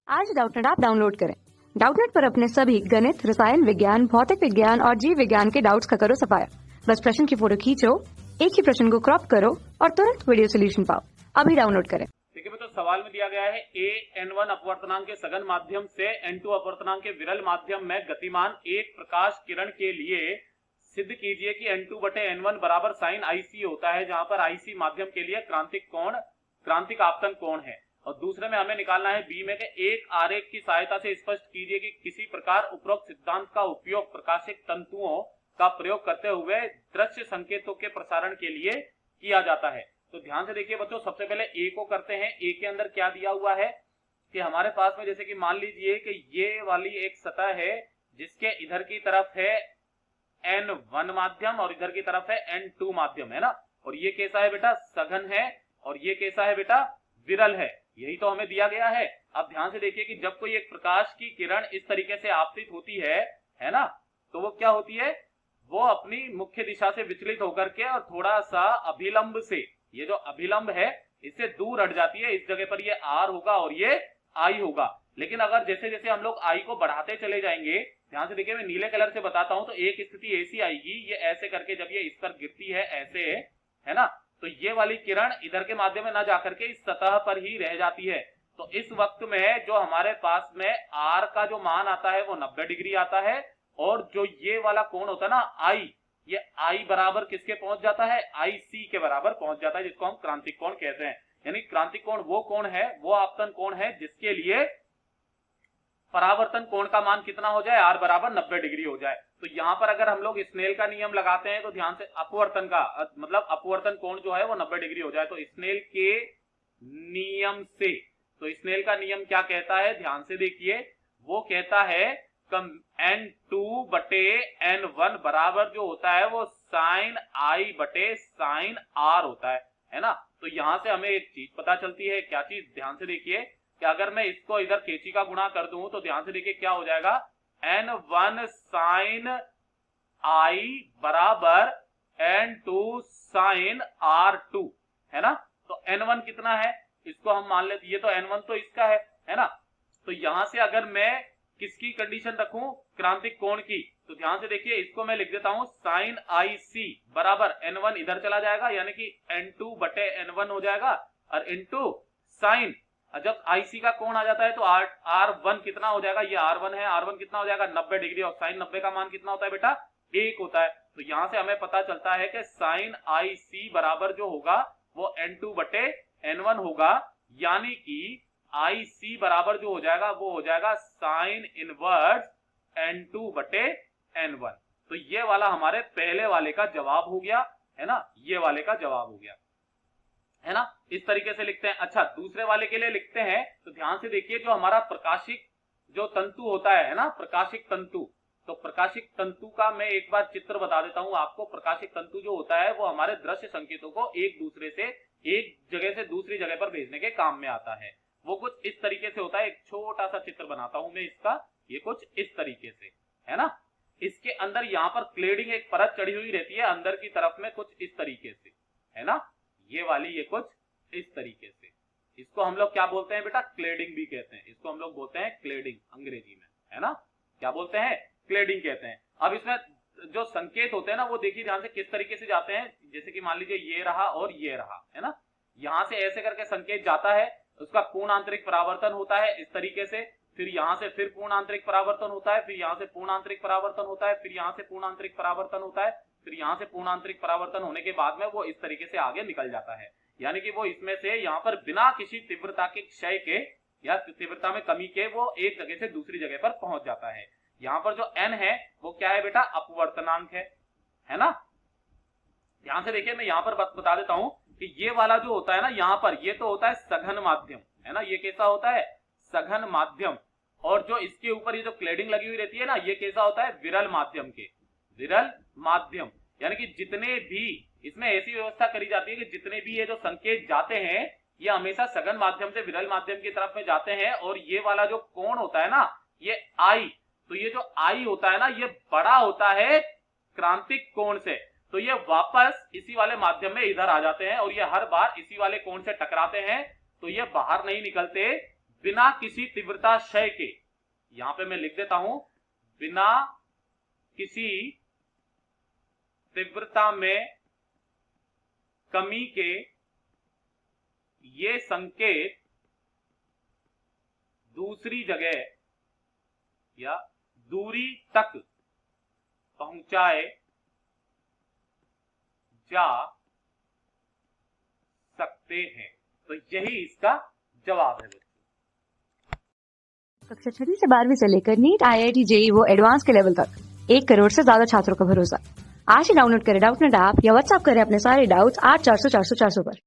आज Doubtnut app download करें। Doubtnut पर अपने सभी गणित, रसायन विज्ञान, भौतिक विज्ञान और जीव विज्ञान के डाउट्स का करो सफाया। बस प्रश्न की फोटो खींचो, एक ही प्रश्न को क्रॉप करो और तुरंत वीडियो सोल्यूशन पाओ। अभी डाउनलोड करें। देखिए बच्चों, सवाल में दिया गया है n1 अपवर्तनांक के सघन माध्यम से n2 अपवर्तनांक के विरल माध्यम में गतिमान एक प्रकाश किरण के लिए सिद्ध कीजिए कि n2 बटे n1 बराबर साइन IC होता है, जहां पर IC माध्यम के लिए क्रांतिक आपतन कोण है। और दूसरे में हमें निकालना है बी में कि एक आरेख की सहायता से स्पष्ट कीजिए कि किसी प्रकार उपरोक्त सिद्धांत का उपयोग प्रकाशिक तंतुओं का प्रयोग करते हुए दृश्य संकेतों के प्रसारण के लिए किया जाता है। तो ध्यान से देखिए बच्चों, सबसे पहले ए को करते हैं। ए के अंदर क्या दिया हुआ है कि हमारे पास में जैसे कि मान लीजिए कि ये वाली एक सतह है जिसके इधर की तरफ है n1 माध्यम और इधर की तरफ है n2 माध्यम, है ना। और ये कैसा है बेटा, सघन है, और ये कैसा है बेटा, विरल है। यही तो हमें दिया गया है। अब ध्यान से देखिए कि जब कोई एक प्रकाश की किरण इस तरीके से आपतित होती है ना, तो वो क्या होती है, वो अपनी मुख्य दिशा से विचलित होकर के और थोड़ा सा अभिलंब से, ये जो अभिलंब है इससे दूर हट जाती है। इस जगह पर ये R होगा और ये I होगा। लेकिन अगर जैसे जैसे हम लोग I को बढ़ाते चले जाएंगे, ध्यान से देखिए मैं नीले कलर से बताता हूं, तो एक स्थिति ऐसी आएगी, ये ऐसे करके जब ये इस पर गिरती है ऐसे, है ना, तो ये वाली किरण इधर के माध्यम में ना जाकर के इस सतह पर ही रह जाती है। तो इस वक्त में जो हमारे पास में R का जो मान आता है वो 90 डिग्री आता है, और जो ये वाला कोण होता है ना I, ये I बराबर किसके पहुंच जाता है, IC के बराबर पहुंच जाता है, जिसको हम क्रांतिक कोण कहते हैं। यानी क्रांतिक कोण वो कोण है, वो आपतन कोण है जिसके लिए परावर्तन कोण का मान कितना हो जाए, R बराबर 90 डिग्री हो जाए। तो यहां पर अगर हम लोग स्नेल का नियम लगाते हैं तो ध्यान से अपवर्तन का मतलब अपवर्तन कोण जो है वो 90 डिग्री हो जाए। तो स्नेल के नियम से, तो स्नेल का नियम क्या कहता है, ध्यान से देखिए, वो कहता है n2 बटे n1 बराबर जो होता है वो साइन I बटे साइन R होता है ना। तो यहां से हमें एक चीज पता चलती है, क्या चीज, ध्यान से देखिए कि अगर मैं इसको इधर कैंची का गुणा कर दूं तो ध्यान से देखिए क्या हो जाएगा, n1 साइन I बराबर n2 साइन R2, है ना। तो n1 कितना है, इसको हम मान लेते, ये तो n1 तो इसका है ना। तो यहां से अगर मैं किसकी कंडीशन रखूं, क्रांतिक कोण की, तो ध्यान से देखिए इसको मैं लिख देता हूं साइन IC बराबर n1 इधर चला जाएगा, यानी कि n2 बटे n1 हो जाएगा, और इंटू साइन, जब IC का कोण आ जाता है तो R1 कितना हो जाएगा, ये R1 है, R1 कितना हो जाएगा 90 डिग्री, और साइन 90 का मान कितना होता है बेटा, 1 होता है। तो यहां से हमें पता चलता है कि साइन IC बराबर जो होगा वो n2 बटे n1 होगा, यानी कि IC बराबर जो हो जाएगा वो हो जाएगा साइन इनवर्स n2 बटे n1। तो ये वाला हमारे पहले वाले का जवाब हो गया, है ना, ये वाले का जवाब हो गया, है ना। इस तरीके से लिखते हैं। अच्छा, दूसरे वाले के लिए लिखते हैं, तो ध्यान से देखिए जो हमारा प्रकाशिक जो तंतु होता है ना, प्रकाशिक तंतु, तो प्रकाशिक तंतु का मैं एक बार चित्र बता देता हूं आपको। प्रकाशिक तंतु जो होता है वो हमारे दृश्य संकेतों को एक दूसरे से, एक जगह से दूसरी जगह पर भेजने के काम में आता है। वो कुछ इस तरीके से होता है, एक छोटा सा चित्र बनाता हूं मैं इसका, ये कुछ इस तरीके से, है ना। इसके अंदर यहाँ पर क्लेडिंग एक परत चढ़ी हुई रहती है अंदर की तरफ में, कुछ इस तरीके से, है ना, ये वाली, ये कुछ इस तरीके से। इसको हम लोग क्या बोलते हैं बेटा, क्लेडिंग भी कहते हैं, इसको हम लोग बोलते हैं क्लेडिंग अंग्रेजी में, है ना, क्या बोलते हैं, क्लेडिंग कहते हैं। अब इसमें जो संकेत होते हैं ना वो देखिए ध्यान से किस तरीके से जाते हैं, जैसे कि मान लीजिए ये रहा और ये रहा, है ना, यहां से ऐसे करके संकेत जाता है, उसका पूर्ण आंतरिक परावर्तन होता है इस तरीके से, फिर यहां से फिर पूर्ण आंतरिक परावर्तन होता है, फिर यहां से पूर्ण आंतरिक परावर्तन होता है, फिर यहां से पूर्ण आंतरिक परावर्तन होता है, फिर यहां से पूर्ण आंतरिक परावर्तन होने के बाद में वो इस तरीके से आगे निकल जाता है। यानी कि वो इसमें से यहाँ पर बिना किसी तीव्रता के क्षय के या तीव्रता में कमी के वो एक जगह से दूसरी जगह पर पहुंच जाता है। यहाँ पर जो n है वो क्या है बेटा, अपवर्तनांक है ना। ध्यान से देखिए मैं यहाँ पर बता देता हूं कि ये वाला जो होता है ना, यहाँ पर ये तो होता है सघन माध्यम, है ना, ये कैसा होता है, सघन माध्यम। और जो इसके ऊपर ये जो क्लेडिंग लगी हुई रहती है ना, ये कैसा होता है, विरल माध्यम के, विरल माध्यम। यानी कि जितने भी इसमें ऐसी व्यवस्था करी जाती है कि जितने भी ये जो संकेत जाते हैं ये हमेशा सघन माध्यम से विरल माध्यम की तरफ में जाते हैं। और ये वाला जो कोण होता है ना, ये I, तो ये जो I होता है ना ये बड़ा होता है क्रांतिक कोण से, तो ये वापस इसी वाले माध्यम में इधर आ जाते हैं और ये हर बार इसी वाले कोण से टकराते हैं, तो ये बाहर नहीं निकलते, बिना किसी तीव्रता क्षय के, यहां पे मैं लिख देता हूं, बिना किसी तीव्रता में कमी के ये संकेत दूसरी जगह या दूरी तक पहुंचाए जा सकते हैं। तो यही इसका जवाब है। कक्षा 6वीं से 12वीं से लेकर नीट, IIT, JEE वो एडवांस के लेवल तक 1 करोड़ से ज्यादा छात्रों का भरोसा। आज ही डाउनलोड करें डाउटनेट ऐप या व्हाट्सएप करें अपने सारे डाउट्स 8400 400 400 पर।